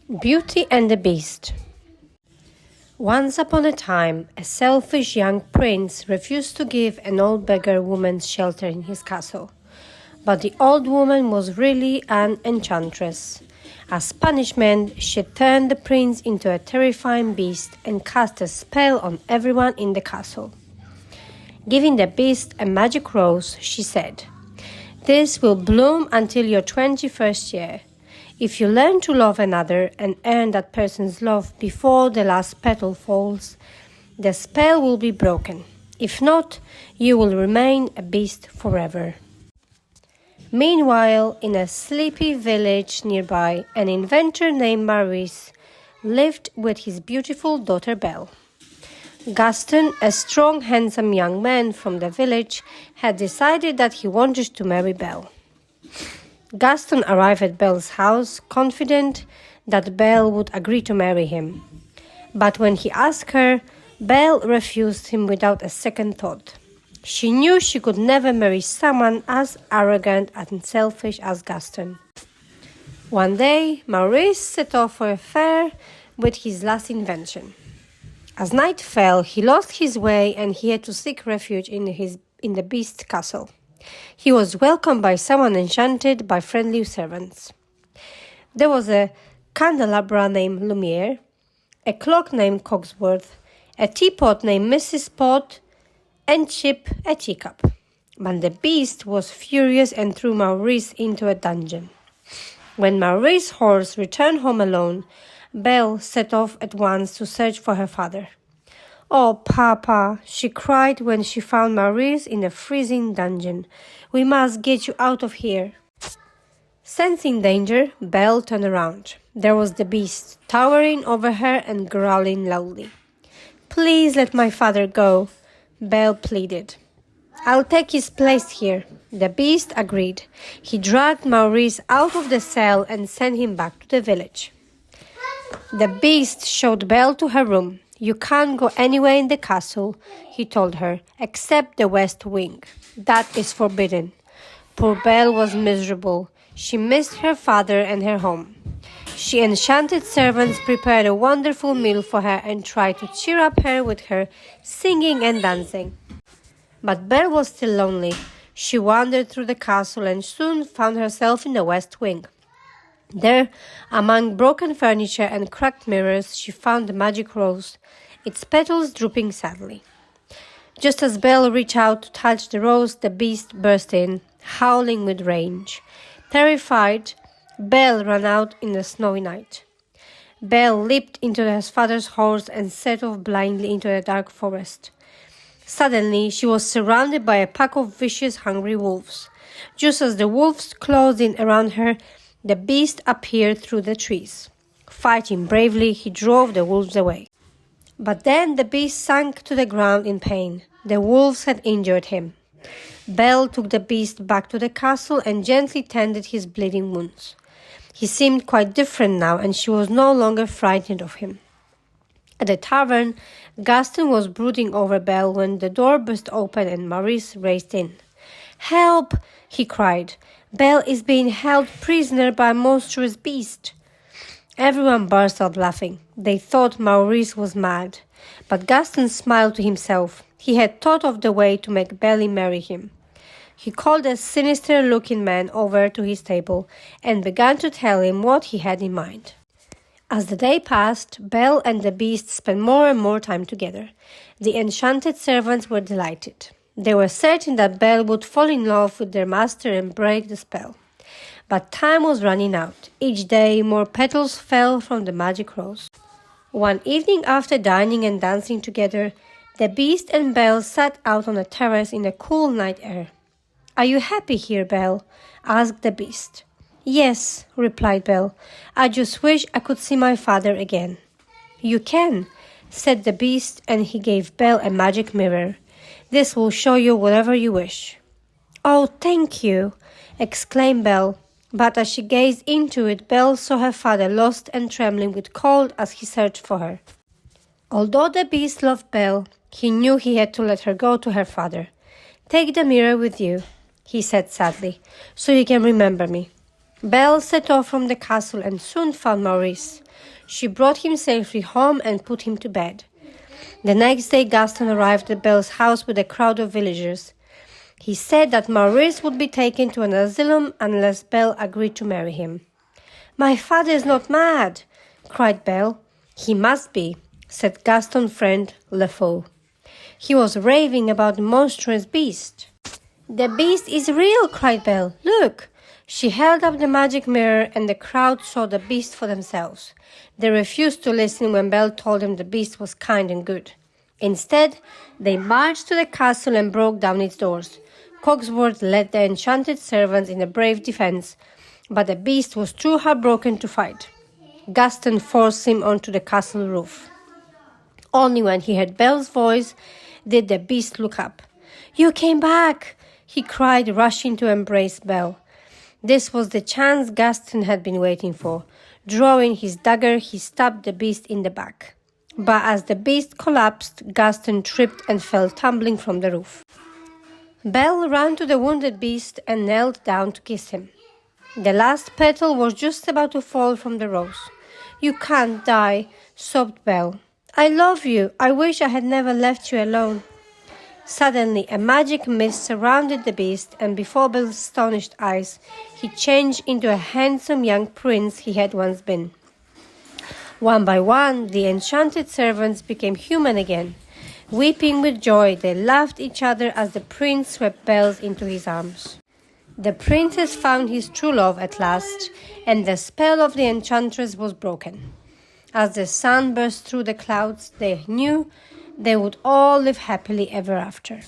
Beauty and the Beast. Once upon a time, a selfish young prince refused to give an old beggar woman shelter in his castle. But the old woman was really an enchantress. As punishment, she turned the prince into a terrifying beast and cast a spell on everyone in the castle. Giving the beast a magic rose, she said, "This will bloom until your 21st year. If you learn to love another and earn that person's love before the last petal falls, the spell will be broken. If not, you will remain a beast forever." Meanwhile, in a sleepy village nearby, an inventor named Maurice lived with his beautiful daughter Belle. Gaston, a strong, handsome young man from the village, had decided that he wanted to marry Belle. Gaston arrived at Belle's house, confident that Belle would agree to marry him. But when he asked her, Belle refused him without a second thought. She knew she could never marry someone as arrogant and selfish as Gaston. One day, Maurice set off for a fair with his last invention. As night fell, he lost his way and he had to seek refuge in the beast's castle. He was welcomed by someone enchanted by friendly servants. There was a candelabra named Lumiere, a clock named Cogsworth, a teapot named Mrs. Pot, and Chip, a teacup. But the beast was furious and threw Maurice into a dungeon. When Maurice's horse returned home alone, Belle set off at once to search for her father. "Oh, Papa," she cried when she found Maurice in a freezing dungeon. "We must get you out of here." Sensing danger, Belle turned around. There was the beast, towering over her and growling loudly. "Please let my father go," Belle pleaded. "I'll take his place here." The beast agreed. He dragged Maurice out of the cell and sent him back to the village. The beast showed Belle to her room. "You can't go anywhere in the castle," he told her, "except the west wing. That is forbidden." Poor Belle was miserable. She missed her father and her home. She enchanted servants prepared a wonderful meal for her and tried to cheer up her with her singing and dancing. But Belle was still lonely. She wandered through the castle and soon found herself in the west wing. There, among broken furniture and cracked mirrors, she found the magic rose, its petals drooping sadly. Just as Belle reached out to touch the rose, the beast burst in, howling with rage. Terrified, Belle ran out in the snowy night. Belle leaped into her father's horse and set off blindly into the dark forest. Suddenly, she was surrounded by a pack of vicious, hungry wolves. Just as the wolves closed in around her, the beast appeared through the trees. Fighting bravely, he drove the wolves away. But then the beast sank to the ground in pain. The wolves had injured him. Belle took the beast back to the castle and gently tended his bleeding wounds. He seemed quite different now, and she was no longer frightened of him. At the tavern, Gaston was brooding over Belle when the door burst open and Maurice raced in. "Help!" he cried. "Belle is being held prisoner by a monstrous beast." Everyone burst out laughing. They thought Maurice was mad. But Gaston smiled to himself. He had thought of the way to make Belle marry him. He called a sinister-looking man over to his table and began to tell him what he had in mind. As the day passed, Belle and the beast spent more and more time together. The enchanted servants were delighted. They were certain that Belle would fall in love with their master and break the spell. But time was running out. Each day, more petals fell from the magic rose. One evening, after dining and dancing together, the beast and Belle sat out on a terrace in the cool night air. "Are you happy here, Belle?" asked the beast. "Yes," replied Belle. "I just wish I could see my father again." "You can," said the beast, and he gave Belle a magic mirror. "This will show you whatever you wish." "Oh, thank you!" exclaimed Belle. But as she gazed into it, Belle saw her father lost and trembling with cold as he searched for her. Although the beast loved Belle, he knew he had to let her go to her father. "Take the mirror with you," he said sadly, "so you can remember me." Belle set off from the castle and soon found Maurice. She brought him safely home and put him to bed. The next day, Gaston arrived at Belle's house with a crowd of villagers. He said that Maurice would be taken to an asylum unless Belle agreed to marry him. "My father is not mad," cried Belle. "He must be," said Gaston's friend Lefou. "He was raving about the monstrous beast." "The beast is real," cried Belle. "Look!" She held up the magic mirror and the crowd saw the beast for themselves. They refused to listen when Belle told them the beast was kind and good. Instead, they marched to the castle and broke down its doors. Cogsworth led the enchanted servants in a brave defense, but the beast was too heartbroken to fight. Gaston forced him onto the castle roof. Only when he heard Belle's voice did the beast look up. "You came back!" he cried, rushing to embrace Belle. This was the chance Gaston had been waiting for. Drawing his dagger, he stabbed the beast in the back. But as the beast collapsed, Gaston tripped and fell tumbling from the roof. Belle ran to the wounded beast and knelt down to kiss him. The last petal was just about to fall from the rose. "You can't die," sobbed Belle. "I love you. I wish I had never left you alone." Suddenly, a magic mist surrounded the beast, and before Belle's astonished eyes, he changed into a handsome young prince he had once been. One by one, the enchanted servants became human again. Weeping with joy, they laughed each other as the prince swept Belle into his arms. The princess found his true love at last, and the spell of the enchantress was broken. As the sun burst through the clouds, they knew they would all live happily ever after.